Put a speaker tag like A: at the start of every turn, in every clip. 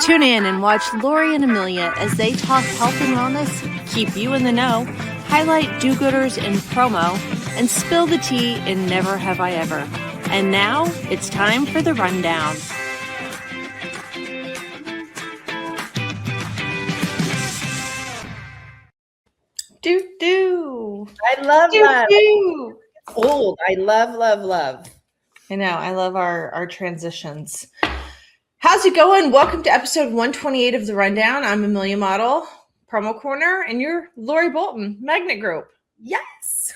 A: Tune in and watch Lori and Amelia as they talk health and wellness, keep you in the know, highlight do-gooders in promo, and spill the tea in Never Have I Ever. And now it's time for the rundown. Do.
B: I love that. It's old. I love.
C: I know. I love our transitions. How's it going? Welcome to episode 128 of the Rundown. I'm Amelia Madl, Promo Corner, and you're Lori Bolton, Magnet Group.
B: Yes.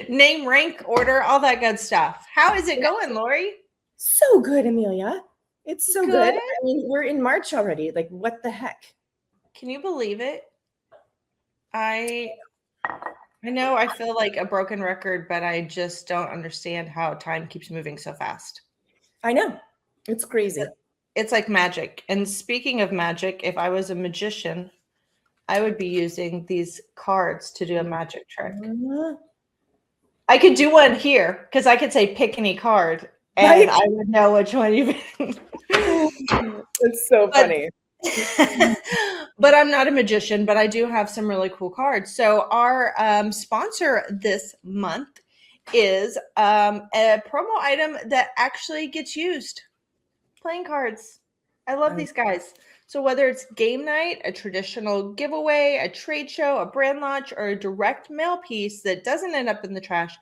C: Name, rank, order, all that good stuff. How is it going, Lori?
B: So good, Amelia. It's so good. I mean, we're in March already. Like, what the heck?
C: Can you believe it? I know I feel like a broken record, but I just don't understand how time keeps moving so fast.
B: I know. It's crazy.
C: It's like magic. And speaking of magic, if I was a magician, I would be using these cards to do a magic trick. I could do one here because I could say pick any card and I would know which one you've been.
B: It's so funny.
C: But I'm not a magician, but I do have some really cool cards. So our sponsor this month is a promo item that actually gets used. Playing cards. I love these guys. So whether it's game night, a traditional giveaway, a trade show, a brand launch, or a direct mail piece that doesn't end up in the trash,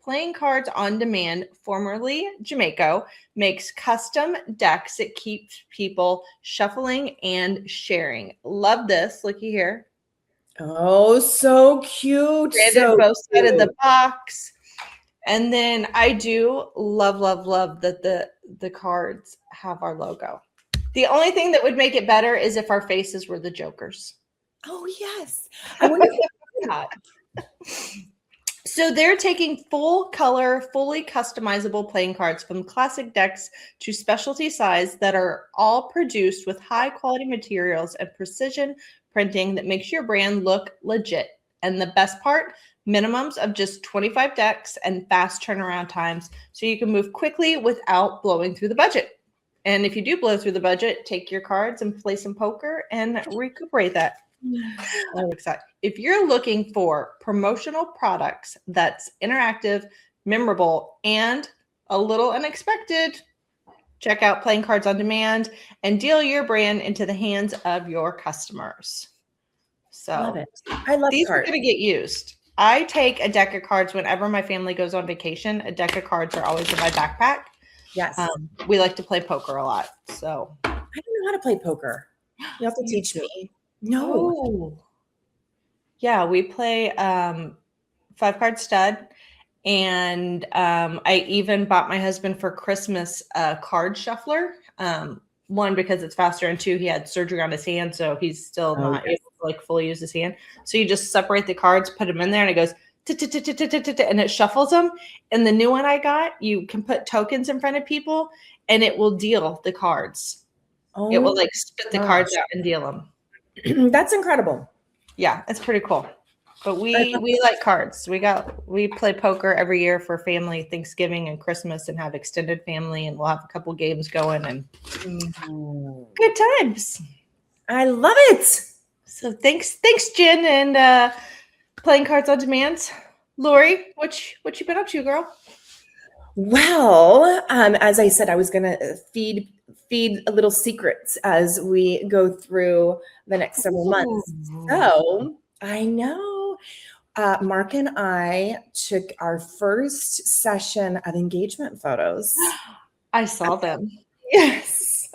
C: Playing Cards on Demand, formerly Jamaico, makes custom decks that keeps people shuffling and sharing. Love this. Looky here.
B: Oh, so cute.
C: So both sides of the box. And then I do love that the cards have our logo. The only thing that would make it better is if our faces were the Jokers.
B: Oh, yes. I wonder if
C: not. So they're taking full color, fully customizable playing cards from classic decks to specialty size that are all produced with high quality materials and precision printing that makes your brand look legit. And the best part, minimums of just 25 decks and fast turnaround times so you can move quickly without blowing through the budget. And if you do blow through the budget, take your cards and play some poker and recuperate that. I'm excited. If you're looking for promotional products that's interactive, memorable, and a little unexpected, check out Playing Cards on Demand and deal your brand into the hands of your customers. So
B: love it. I love
C: these
B: cards.
C: are going to get used. I take a deck of cards whenever my family goes on vacation. A deck of cards are always in my backpack.
B: Yes.
C: We like to play poker a lot. So
B: I don't know how to play poker. You have to teach me. No.
C: Oh. Yeah, we play 5-card stud. And I even bought my husband for Christmas a card shuffler. One, because it's faster, and two, he had surgery on his hand, so he's still not able to like fully use his hand. So you just separate the cards, put them in there, and it goes and it shuffles them. And the new one I got, you can put tokens in front of people, and it will deal the cards. It will like spit the cards out and deal them.
B: That's incredible.
C: Yeah, it's pretty cool. But we like cards. We play poker every year for family Thanksgiving and Christmas and have extended family, and we'll have a couple games going and good times.
B: I love it.
C: So thanks Jen and Playing Cards on Demand. Lori, what you been up to, girl?
B: Well, as I said, I was gonna feed a little secrets as we go through the next several months. So I know Mark and I took our first session of engagement photos.
C: I saw them.
B: Yes.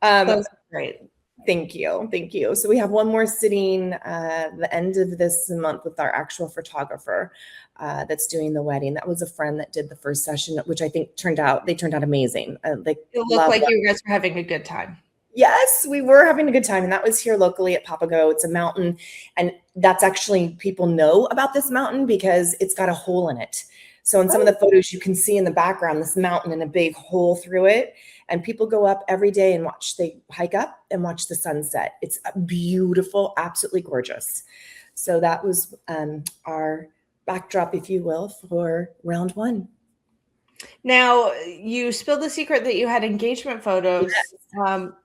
C: That was great.
B: Thank you. So we have one more sitting the end of this month with our actual photographer that's doing the wedding. That was a friend that did the first session, which I think turned out amazing. It
C: looked like you guys were having a good time.
B: Yes, we were having a good time. And that was here locally at Papago. It's a mountain. And that's actually, people know about this mountain because it's got a hole in it. So in some of the photos, you can see in the background, this mountain and a big hole through it. And people go up every day and they hike up and watch the sunset. It's beautiful, absolutely gorgeous. So that was our backdrop, if you will, for round one.
C: Now, you spilled the secret that you had engagement photos.
B: Yes.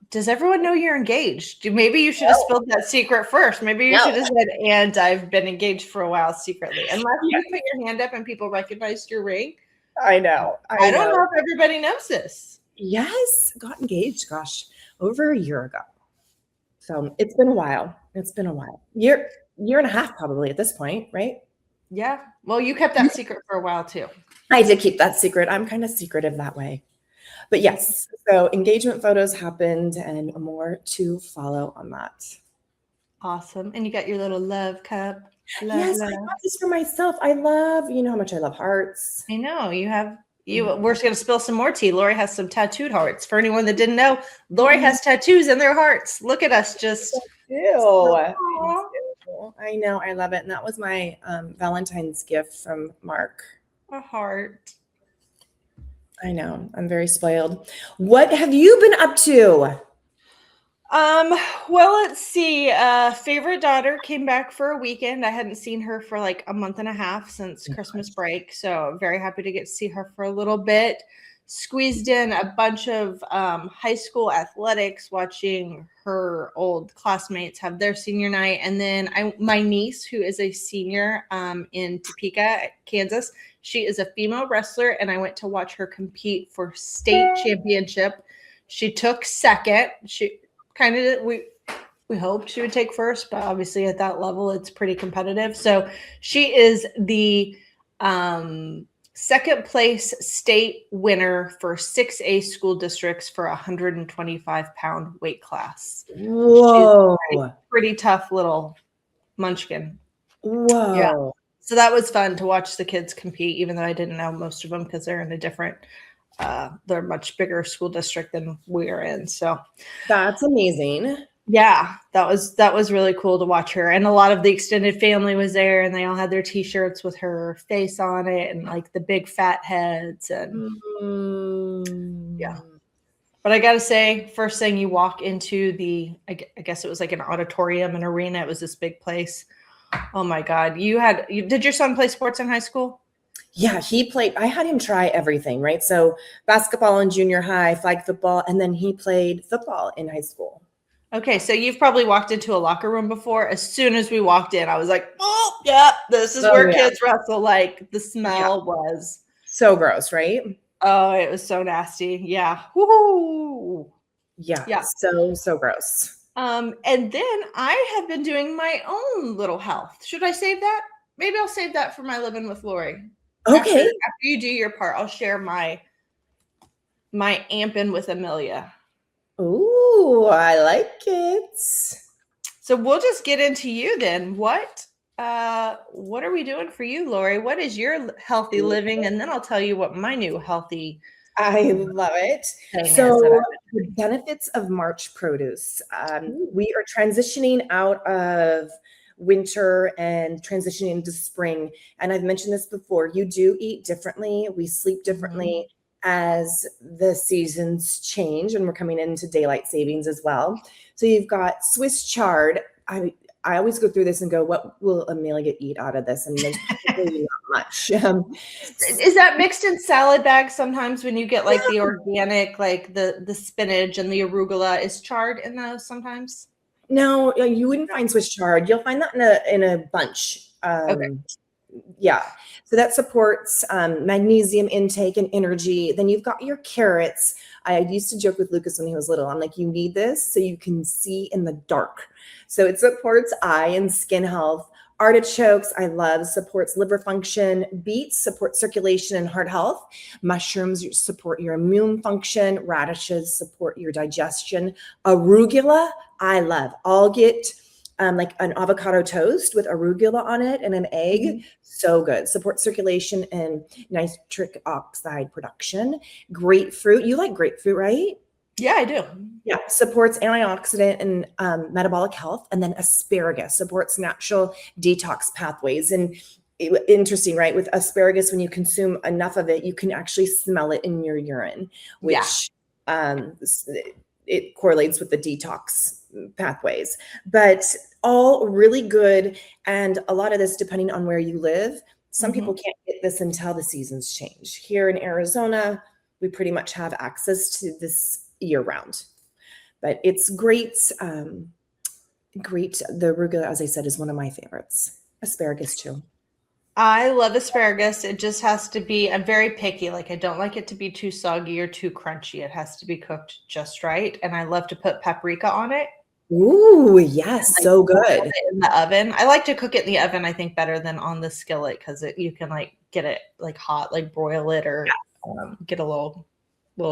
C: Does everyone know you're engaged? Maybe you should have
B: No.
C: spilled that secret first. Maybe you
B: No.
C: should have said, and I've been engaged for a while secretly. Unless you put your hand up and people recognized your ring.
B: I know.
C: I don't know if everybody knows this.
B: Yes, got engaged, gosh, over a year ago. So it's been a while. Year and a half probably at this point, right?
C: Yeah. Well, you kept that secret for a while too.
B: I did keep that secret. I'm kind of secretive that way. But yes, so engagement photos happened and more to follow on that.
C: Awesome. And you got your little love cup.
B: Yes, I got this for myself. I love, you know how much I love hearts.
C: I know you have. We're just going to spill some more tea. Lori has some tattooed hearts. For anyone that didn't know, Lori has tattoos in their hearts. Look at us just.
B: I know. I love it. And that was my Valentine's gift from Mark.
C: A heart.
B: I know. I'm very spoiled. What have you been up to?
C: Well, let's see. Favorite daughter came back for a weekend. I hadn't seen her for like a month and a half since Christmas break. So very happy to get to see her for a little bit. Squeezed in a bunch of high school athletics, watching her old classmates have their senior night. And then my niece, who is a senior in Topeka, Kansas, she is a female wrestler, and I went to watch her compete for state championship. She took second. She kind of we hoped she would take first, but obviously at that level it's pretty competitive. So she is the second place state winner for 6A school districts for 125-pound weight class.
B: Whoa.
C: She's pretty tough little munchkin.
B: Whoa.
C: Yeah. So that was fun to watch the kids compete, even though I didn't know most of them because they're in a different they're a much bigger school district than we're in. So
B: that's amazing.
C: Yeah, that was really cool to watch her. And a lot of the extended family was there, and they all had their T-shirts with her face on it and like the big fat heads. And yeah. But I got to say, first thing you walk into I guess it was like an auditorium, an arena. It was this big place. Oh my God. Did your son play sports in high school?
B: Yeah, he played. I had him try everything, right? So basketball in junior high, flag football, and then he played football in high school.
C: Okay, so you've probably walked into a locker room before. As soon as we walked in, I was like, oh, yeah, this is where kids wrestle. Like the smell was
B: so gross, right?
C: Oh, it was so nasty. Yeah. Woo-hoo.
B: Yeah. So gross.
C: And then I have been doing my own little health. Should I save that? Maybe I'll save that for my Living with Lori.
B: Okay.
C: After you do your part, I'll share my amping with Amelia.
B: Ooh, I like it.
C: So we'll just get into you then. What are we doing for you, Lori? What is your healthy living? And then I'll tell you what my new healthy.
B: I love it. So the benefits of March produce. We are transitioning out of winter and transitioning into spring. And I've mentioned this before. You do eat differently. We sleep differently as the seasons change, and we're coming into daylight savings as well. So you've got Swiss chard. I always go through this and go, what will Amelia eat out of this? And there's probably not much.
C: Is that mixed in salad bags sometimes when you get like the organic, like the spinach and the arugula? Is chard in those sometimes?
B: No, you wouldn't find Swiss chard. You'll find that in a bunch. Okay. Yeah. So that supports magnesium intake and energy. Then you've got your carrots. I used to joke with Lucas when he was little. I'm like, you need this so you can see in the dark. So it supports eye and skin health. Artichokes, I love, supports liver function. Beets support circulation and heart health. Mushrooms support your immune function. Radishes support your digestion. Arugula, I love. I'll get like an avocado toast with arugula on it and an egg. So good. Supports circulation and nitric oxide production. Grapefruit. You like grapefruit, right?
C: Yeah, I do.
B: Yeah. Supports antioxidant and metabolic health. And then asparagus supports natural detox pathways. And interesting, right? With asparagus, when you consume enough of it, you can actually smell it in your urine, which it correlates with the detox pathways. But all really good. And a lot of this, depending on where you live, Some people can't get this until the seasons change. Here in Arizona, we pretty much have access to this year round. But it's great. Great. The arugula, as I said, is one of my favorites. Asparagus too.
C: I love asparagus. It just has to be, I'm very picky. Like I don't like it to be too soggy or too crunchy. It has to be cooked just right. And I love to put paprika on it.
B: Ooh, yes, like, so good.
C: In the oven. I like to cook it in the oven, I think, better than on the skillet because you can like get it like hot, like broil it or get a little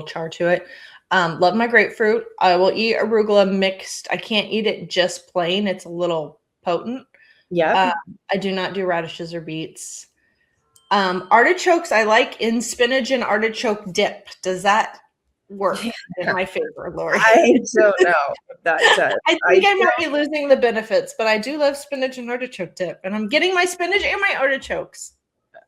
C: char to it. Love my grapefruit. I will eat arugula mixed. I can't eat it just plain. It's a little potent.
B: Yeah.
C: I do not do radishes or beets. Artichokes I like in spinach and artichoke dip. Does that work in my favor, Lori?
B: I don't know if that does.
C: I think I might be losing the benefits, but I do love spinach and artichoke dip, and I'm getting my spinach and my artichokes.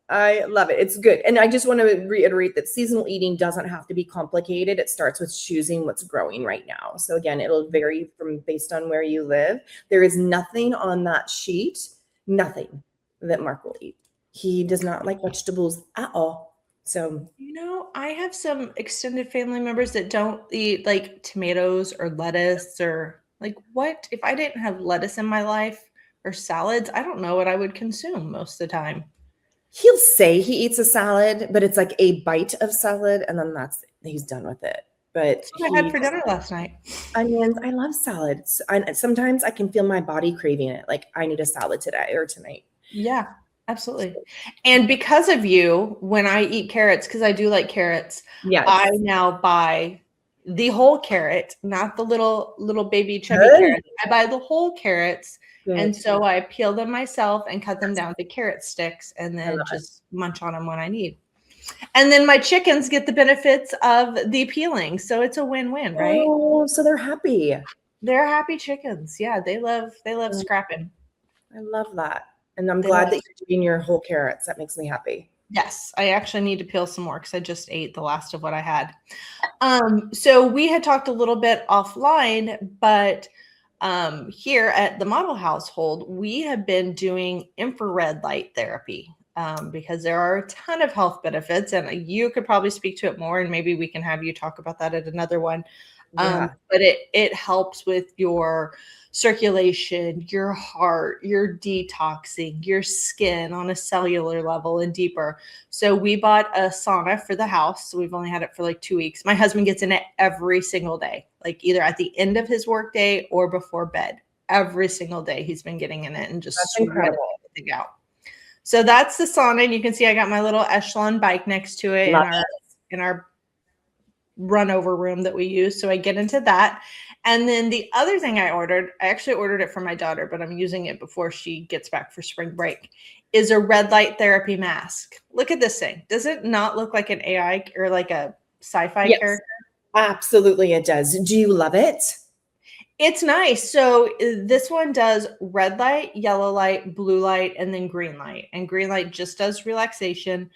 B: I love it. It's good. And I just want to reiterate that seasonal eating doesn't have to be complicated. It starts with choosing what's growing right now. So again, it'll vary from based on where you live. There is nothing on that sheet, nothing that Mark will eat. He does not like vegetables at all. So,
C: I have some extended family members that don't eat like tomatoes or lettuce or like what? If I didn't have lettuce in my life or salads, I don't know what I would consume most of the time.
B: He'll say he eats a salad, but it's like a bite of salad, and then he's done with it. But
C: that's what I had for dinner last night.
B: Onions. I love salads. Sometimes I can feel my body craving it. Like I need a salad today or tonight.
C: Yeah, absolutely. And because of you, when I eat carrots, because I do like carrots,
B: yes.
C: I now buy the whole carrot, not the little baby chubby carrots. I buy the whole carrots. Good. And so I peel them myself and cut them down to carrot sticks and then just munch on them when I need. And then my chickens get the benefits of the peeling. So it's a win-win, right?
B: Oh, so they're happy.
C: They're happy chickens. Yeah, they love scrapping.
B: I love that. And I'm glad that you're eating your whole carrots. That makes me happy.
C: Yes, I actually need to peel some more because I just ate the last of what I had. So we had talked a little bit offline, but here at the Madl household, we have been doing infrared light therapy because there are a ton of health benefits, and you could probably speak to it more, and maybe we can have you talk about that at another one. But it helps with your circulation, your heart, your detoxing, your skin on a cellular level and deeper. So we bought a sauna for the house. So we've only had it for like 2 weeks. My husband gets in it every single day, like either at the end of his work day or before bed. Every single day he's been getting in it and just sweating everything out. So that's the sauna. And you can see I got my little Echelon bike next to it in our run over room that we use. So I get into that. And then the other thing I actually ordered it for my daughter, but I'm using it before she gets back for spring break, is a red light therapy mask. Look at this thing. Does it not look like an AI or like a sci-fi character?
B: Absolutely it does. Do you love it?
C: It's nice. So this one does red light, yellow light, blue light, and then green light. And green light just does relaxation.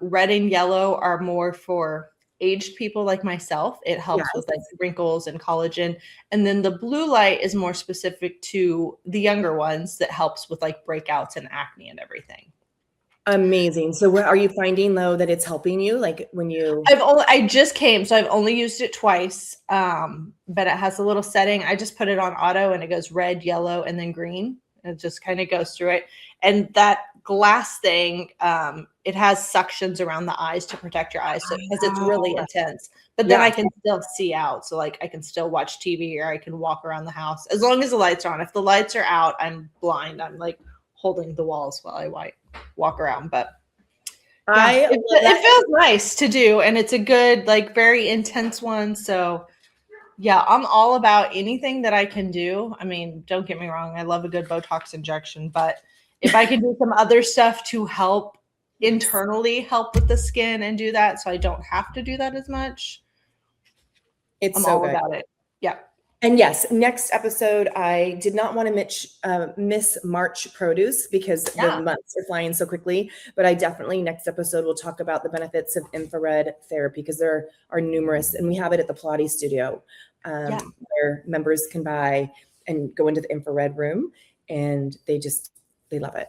C: Red and yellow are more for aged people like myself. It helps with like wrinkles and collagen. And then the blue light is more specific to the younger ones that helps with like breakouts and acne and everything.
B: Amazing. So what are you finding though that it's helping you? Like when you
C: I just came, so I've only used it twice. But it has a little setting. I just put it on auto and it goes red, yellow, and then green. It just kind of goes through it. And that glass thing, it has suctions around the eyes to protect your eyes because it's really intense. But then I can still see out. So like I can still watch TV or I can walk around the house as long as the lights are on. If the lights are out, I'm blind. I'm like holding the walls while I walk around. But it feels nice to do. And it's a good, like very intense one. So yeah, I'm all about anything that I can do. I mean, don't get me wrong. I love a good Botox injection, but if I can do some other stuff to help internally help with the skin and do that, so I don't have to do that as much, I'm all about it. Yeah.
B: And yes, next episode, I did not want to miss March produce because the months are flying so quickly, but I definitely next episode will talk about the benefits of infrared therapy because there are numerous, and we have it at the Pilates studio where members can buy and go into the infrared room, and they love it.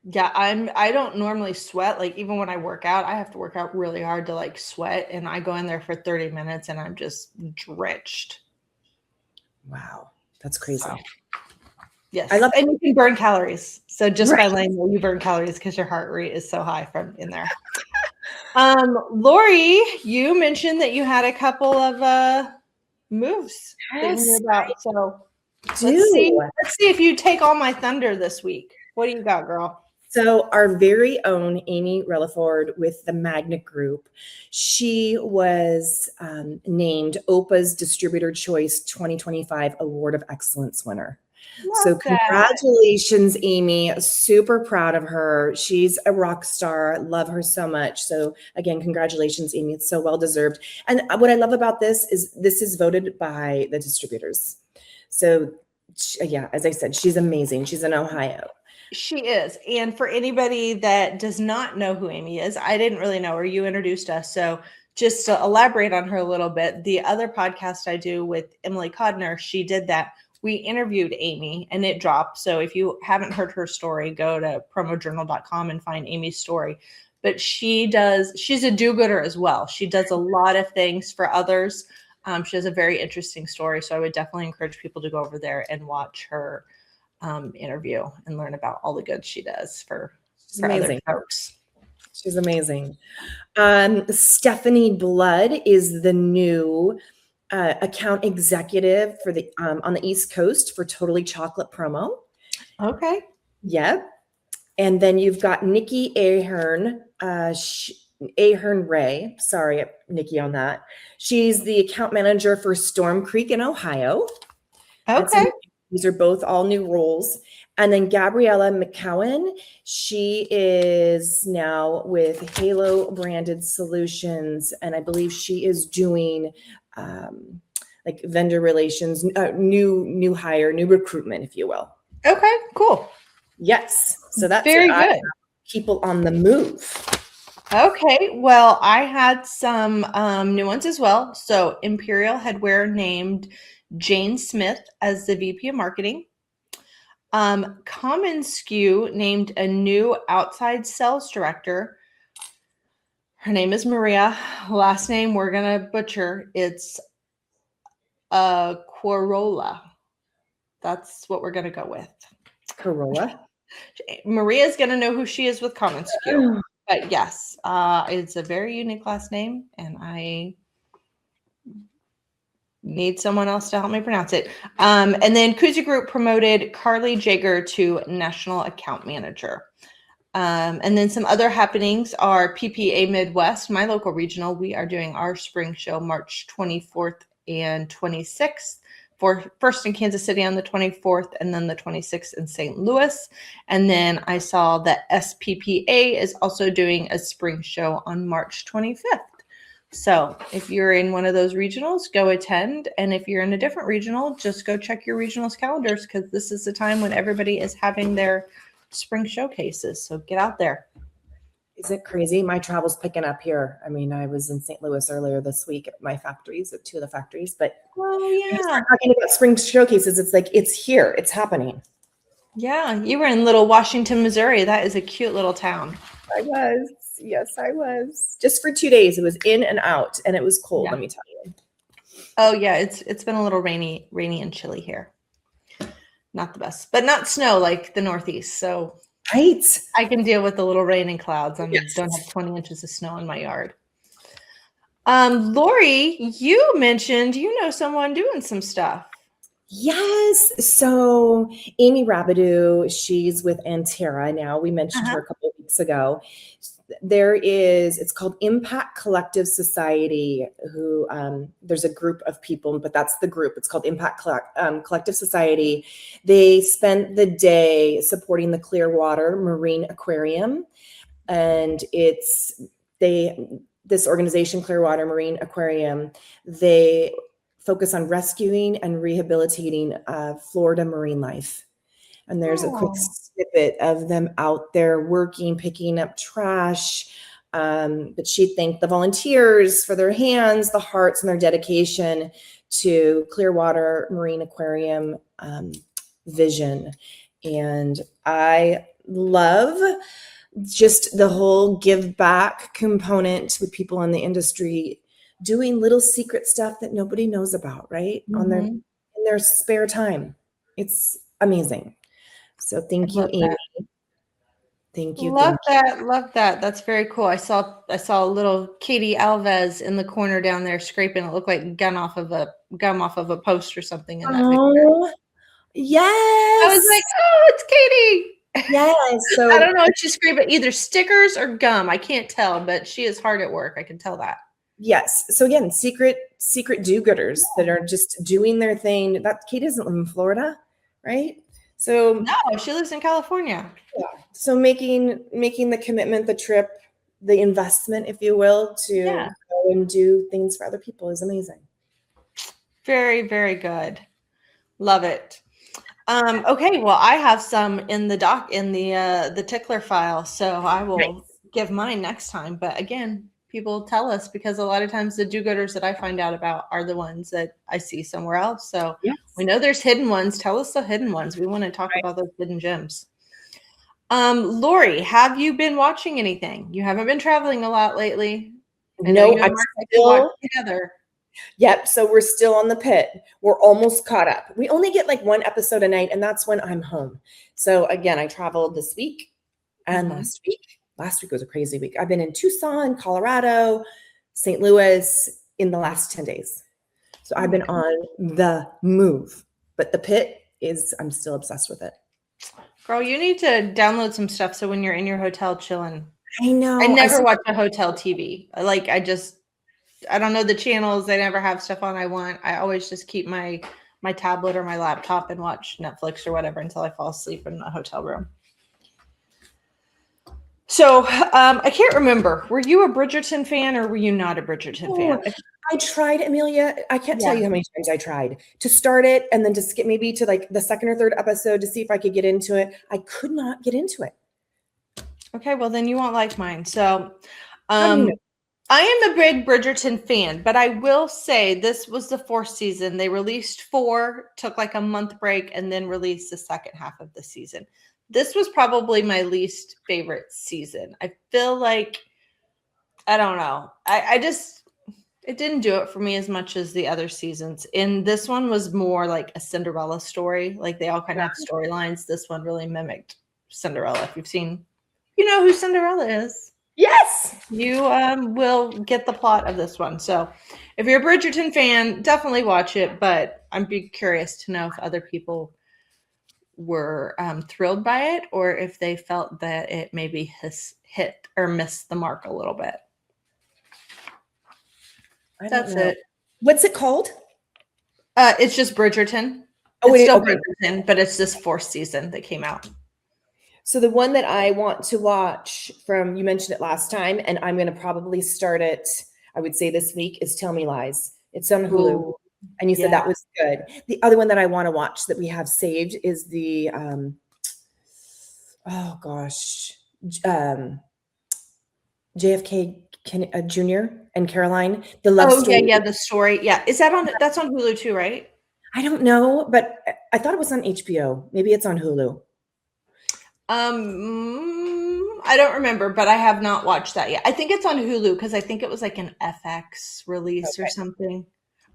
C: Yeah, I don't normally sweat. Like even when I work out, I have to work out really hard to like sweat, and I go in there for 30 minutes and I'm just drenched.
B: Wow, that's crazy.
C: So, yes.
B: I love
C: And you can burn calories. So just by
B: Right.
C: laying there, you burn calories because your heart rate is so high from in there. Lori, you mentioned that you had a couple of moves that you knew
B: Yes,
C: about. So
B: do.
C: let's see if you take all my thunder this week. What do you got, girl?
B: So our very own Amy Relaford with the Magnet Group, she was named OPA's Distributor Choice 2025 Award of Excellence winner. So
C: Love that.
B: congratulations, Amy. Super proud of her. She's a rock star. Love her so much. So again, congratulations, Amy. It's so well deserved. And what I love about this is voted by the distributors. So yeah, as I said, she's amazing. She's in Ohio.
C: She is. And for anybody that does not know who Amy is, I didn't really know her. You introduced us. So just to elaborate on her a little bit, the other podcast I do with Emily Codner, she did that. We interviewed Amy and it dropped. So if you haven't heard her story, go to promojournal.com and find Amy's story. But she's a do-gooder as well. She does a lot of things for others. She has a very interesting story. So I would definitely encourage people to go over there and watch her interview and learn about all the good she does for other folks.
B: She's amazing. Stephanie Blood is the new account executive for the on the East Coast for Totally Chocolate promo.
C: Okay.
B: Yep. And then you've got Nikki Ahern, Ahern Ray. Sorry, Nikki, on that. She's the account manager for Storm Creek in Ohio.
C: Okay.
B: These are both all new roles. And then Gabriella McCowan, she is now with Halo Branded Solutions. And I believe she is doing like vendor relations, new hire, new recruitment, if you will.
C: Okay, cool.
B: Yes. So that's
C: very good.
B: People on the move.
C: Okay. Well, I had some new ones as well. So Imperial Headwear named Jane Smith as the VP of Marketing. Common SKU named a new outside sales director. Her name is Maria. Last name we're going to butcher. It's Corolla. That's what we're going to go with.
B: Corolla.
C: Maria's going to know who she is with Common SKU. But yes, it's a very unique last name, and I need someone else to help me pronounce it. And then Kuzi Group promoted Carly Jager to National Account Manager. And then some other happenings are PPA Midwest, my local regional. We are doing our spring show March 24th and 26th. First in Kansas City on the 24th, and then the 26th in St. Louis. And then I saw that SPPA is also doing a spring show on March 25th. So if you're in one of those regionals, go attend. And if you're in a different regional, just go check your regionals calendars, because this is the time when everybody is having their spring showcases. So get out there.
B: Is it crazy? My travel's picking up here. I mean, I was in St. Louis earlier this week at my factories, at two of the factories, but talking about spring showcases, it's like, it's here, it's happening.
C: Yeah. You were in little Washington, Missouri. That is a cute little town.
B: I was. Yes, I was. Just for 2 days. It was in and out, and it was cold, let me tell you.
C: Oh yeah. It's been a little rainy and chilly here. Not the best, but not snow like the Northeast. So
B: right,
C: I can deal with the little rain and clouds. I don't have 20 inches of snow in my yard. Lori, you mentioned you know someone doing some stuff.
B: Yes. So Amy Rabideau, she's with Antera now. We mentioned her a couple of weeks ago. It's called Impact Collective Society, who there's a group of people, but that's the group. It's called Impact Collective Society. They spent the day supporting the Clearwater Marine Aquarium. And this organization, Clearwater Marine Aquarium, they focus on rescuing and rehabilitating Florida marine life. And there's a quick snippet of them out there working, picking up trash. But she thanked the volunteers for their hands, the hearts, and their dedication to Clearwater Marine Aquarium vision. And I love just the whole give back component with people in the industry doing little secret stuff that nobody knows about, right? On their in their spare time. It's amazing. So thank you, Amy. Thank you.
C: Love that. Love that. That's very cool. I saw a little Katie Alves in the corner down there scraping. It looked like gum off of a post or something in that picture.
B: Yes.
C: I was like, oh, it's Katie.
B: Yes. So
C: I don't know if she's scraping either stickers or gum. I can't tell, but she is hard at work. I can tell that.
B: Yes. So again, secret do-gooders that are just doing their thing. That Katie doesn't live in Florida, right? So
C: no, she lives in California.
B: Yeah. So making the commitment, the trip, the investment, if you will, to go and do things for other people is amazing.
C: Very, very good. Love it. Okay, well, I have some in the tickler file, so I will give mine next time. But again, people tell us, because a lot of times the do-gooders that I find out about are the ones that I see somewhere else. So we know there's hidden ones. Tell us the hidden ones. We want to talk about those hidden gems. Lori, have you been watching anything? You haven't been traveling a lot lately.
B: No, I'm still
C: together.
B: Yep. So we're still on the pit. We're almost caught up. We only get like one episode a night, and that's when I'm home. So again, I traveled this week and last week. Last week was a crazy week. I've been in Tucson, Colorado, St. Louis in the last 10 days. So I've been on the move. But the pit I'm still obsessed with it.
C: Girl, you need to download some stuff so when you're in your hotel chilling.
B: I know.
C: I never watch a hotel TV. I don't know the channels. They never have stuff on I want. I always just keep my tablet or my laptop and watch Netflix or whatever until I fall asleep in the hotel room. So I can't remember. Were you a Bridgerton fan or were you not a Bridgerton fan?
B: I tried, Amelia. I can't tell you how many times I tried to start it and then to skip maybe to like the second or third episode to see if I could get into it. I could not get into it.
C: Okay, well then you won't like mine. So I am a big Bridgerton fan, but I will say this was the 4th season. They released 4, took like a month break, and then released the second half of the season. This was probably my least favorite season. I feel like, I don't know. It didn't do it for me as much as the other seasons. And this one was more like a Cinderella story. Like they all kind of have storylines. This one really mimicked Cinderella. If you've seen, you know who Cinderella is.
B: Yes.
C: You will get the plot of this one. So if you're a Bridgerton fan, definitely watch it. But I'd be curious to know if other people were thrilled by it or if they felt that it maybe has hit or missed the mark a little bit. That's it.
B: What's it called?
C: It's just Bridgerton. It's still Bridgerton, but it's this 4th season that came out.
B: So the one that I want to watch from, you mentioned it last time, and I'm going to probably start it, I would say this week, is Tell Me Lies. It's on Hulu. Ooh, and you said that was good. The other one that I want to watch that we have saved is the, JFK Jr. and Caroline, the love story.
C: Yeah, the story. Yeah. Is that that's on Hulu too, right?
B: I don't know, but I thought it was on HBO. Maybe it's on Hulu.
C: I don't remember, but I have not watched that yet. I think it's on Hulu because I think it was like an FX release or something.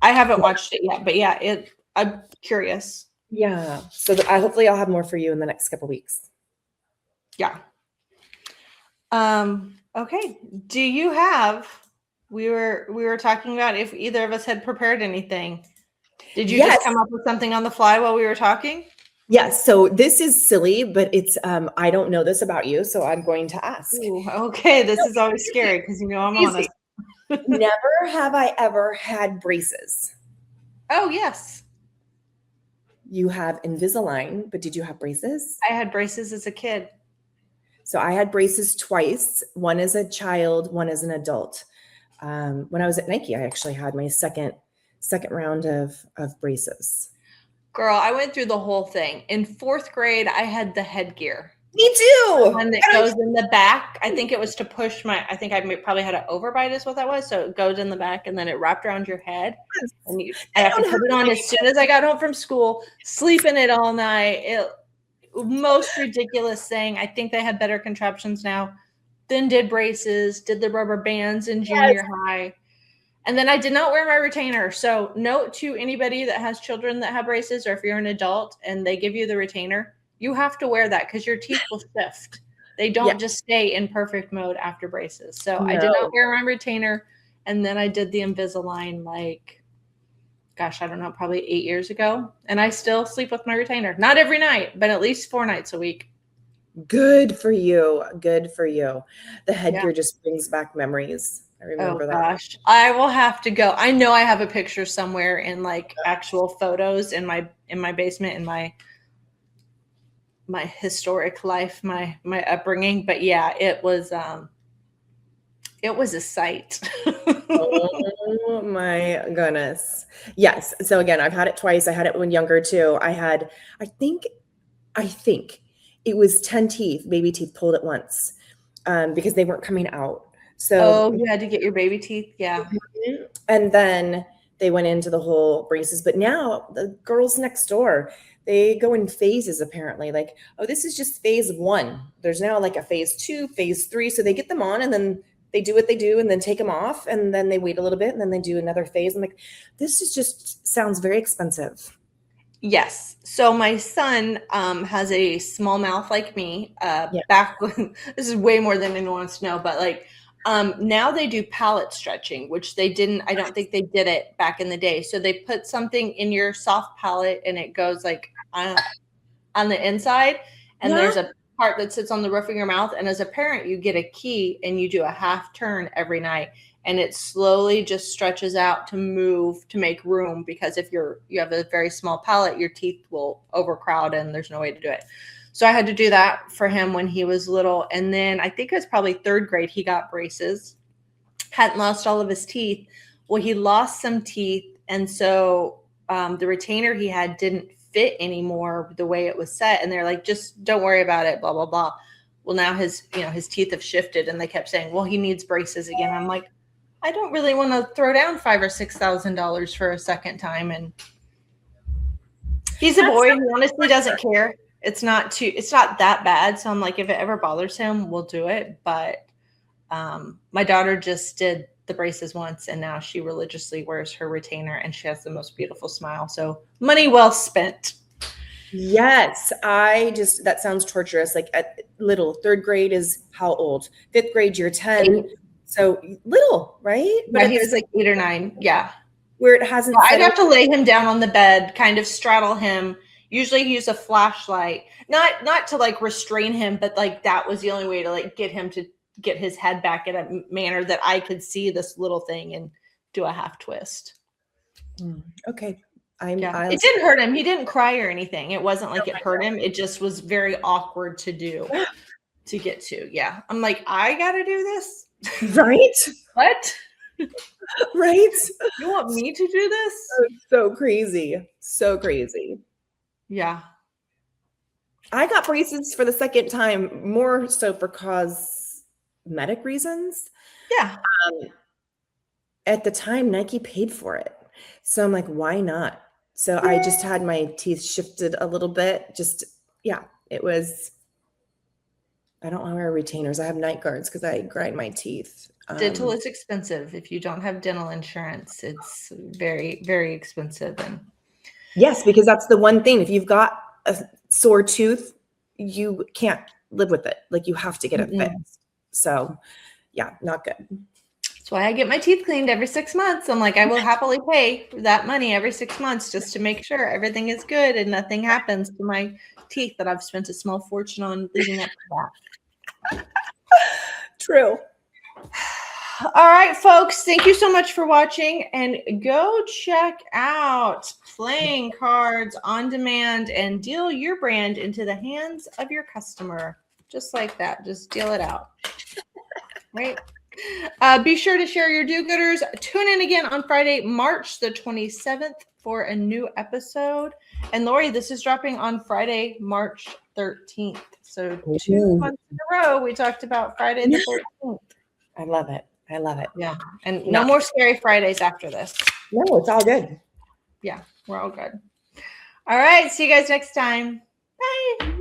C: I haven't watched it yet, but yeah, I'm curious.
B: Yeah. So hopefully I'll have more for you in the next couple weeks.
C: Yeah. Okay. Do you have, we were talking about if either of us had prepared anything. Did you just come up with something on the fly while we were talking?
B: Yes. So this is silly, but it's, I don't know this about you, so I'm going to ask.
C: Ooh, okay. This is always scary because you know I'm honest.
B: Never have I ever had braces.
C: Oh, yes.
B: You have Invisalign, but did you have braces?
C: I had braces as a kid.
B: So I had braces twice, one as a child, one as an adult. When I was at Nike, I actually had my second round of braces.
C: Girl, I went through the whole thing. In 4th grade, I had the headgear.
B: Me too.
C: The one that goes in the back. I think it was to push I think I probably had an overbite is what that was. So it goes in the back and then it wrapped around your head. And I have to put it on as soon as I got home from school, sleep in it all night. most ridiculous thing. I think they have better contraptions now. Then did braces, did the rubber bands in junior high. And then I did not wear my retainer. So note to anybody that has children that have braces, or if you're an adult and they give you the retainer, you have to wear that because your teeth will shift. They don't just stay in perfect mode after braces. So I did not wear my retainer. And then I did the Invisalign like, gosh, I don't know, probably 8 years ago. And I still sleep with my retainer. Not every night, but at least 4 nights a week.
B: Good for you. Good for you. The headgear just brings back memories. I remember that.
C: Gosh, I will have to go. I know I have a picture somewhere in like actual photos in my basement in my historic life, my upbringing. But yeah, it was a sight.
B: Oh my goodness. Yes. So again, I've had it twice. I had it when younger too. I think it was 10 teeth, baby teeth pulled at once, because they weren't coming out. So
C: you had to get your baby teeth. Yeah.
B: And then they went into the whole braces. But now the girls next door, they go in phases apparently. Like, oh, this is just phase 1. There's now like a phase 2, phase 3. So they get them on and then they do what they do and then take them off. And then they wait a little bit and then they do another phase. I'm like, this is just sounds very expensive.
C: Yes. So my son has a small mouth like me. Back when, this is way more than anyone wants to know, but like now they do palate stretching, which they didn't. I don't think they did it back in the day. So they put something in your soft palate and it goes like on the inside, and there's a part that sits on the roof of your mouth. And as a parent, you get a key and you do a half turn every night. And it slowly just stretches out to move, to make room, because if you have a very small palate, your teeth will overcrowd and there's no way to do it. So I had to do that for him when he was little. And then I think it was probably 3rd grade, he got braces, hadn't lost all of his teeth. Well, he lost some teeth. And so the retainer he had didn't fit anymore the way it was set. And they're like, just don't worry about it, blah, blah, blah. Well, now his teeth have shifted and they kept saying, well, he needs braces again. I'm like, I don't really want to throw down $5,000 or $6,000 for a second time. And he's a boy who honestly doesn't care. It's not that bad. So I'm like, if it ever bothers him, we'll do it. But my daughter just did the braces once and now she religiously wears her retainer and she has the most beautiful smile. So money well spent.
B: Yes. That sounds torturous. Like at little, 3rd grade is how old? 5th grade, you're 10. So little, right?
C: But he was like 8 or 9. Yeah.
B: Where it hasn't.
C: I'd have to lay him down on the bed, kind of straddle him. Usually use a flashlight, not to like restrain him, but like that was the only way to like get him to get his head back in a manner that I could see this little thing and do a half twist.
B: Okay.
C: It didn't hurt him. He didn't cry or anything. It wasn't like it hurt him. It just was very awkward to do, to get to. Yeah. I'm like, I got to do this.
B: Right?
C: What?
B: Right?
C: You want me to do this?
B: So crazy. So crazy.
C: Yeah.
B: I got braces for the 2nd time, more so for cosmetic reasons.
C: Yeah.
B: At the time, Nike paid for it. So I'm like, why not? So I just had my teeth shifted a little bit. It was, I don't wear retainers. I have night guards because I grind my teeth.
C: Dental is expensive. If you don't have dental insurance, it's very, very expensive. And
B: yes, because that's the one thing. If you've got a sore tooth, you can't live with it. Like you have to get it fixed. So yeah, not good.
C: That's why I get my teeth cleaned every 6 months. I'm like, I will happily pay that money every 6 months just to make sure everything is good and nothing happens to my teeth that I've spent a small fortune on leading up to that.
B: True.
C: All right, folks, thank you so much for watching, and go check out Playing Cards on Demand and deal your brand into the hands of your customer. Just like that. Just deal it out. Right? Be sure to share your do-gooders. Tune in again on Friday, March the 27th for a new episode. And Lori, this is dropping on Friday, March 13th. So 2 months in a row, we talked about Friday the 13th.
B: I love it. I love it.
C: Yeah. And no more scary Fridays after this.
B: No, it's all good.
C: Yeah, we're all good. All right. See you guys next time. Bye.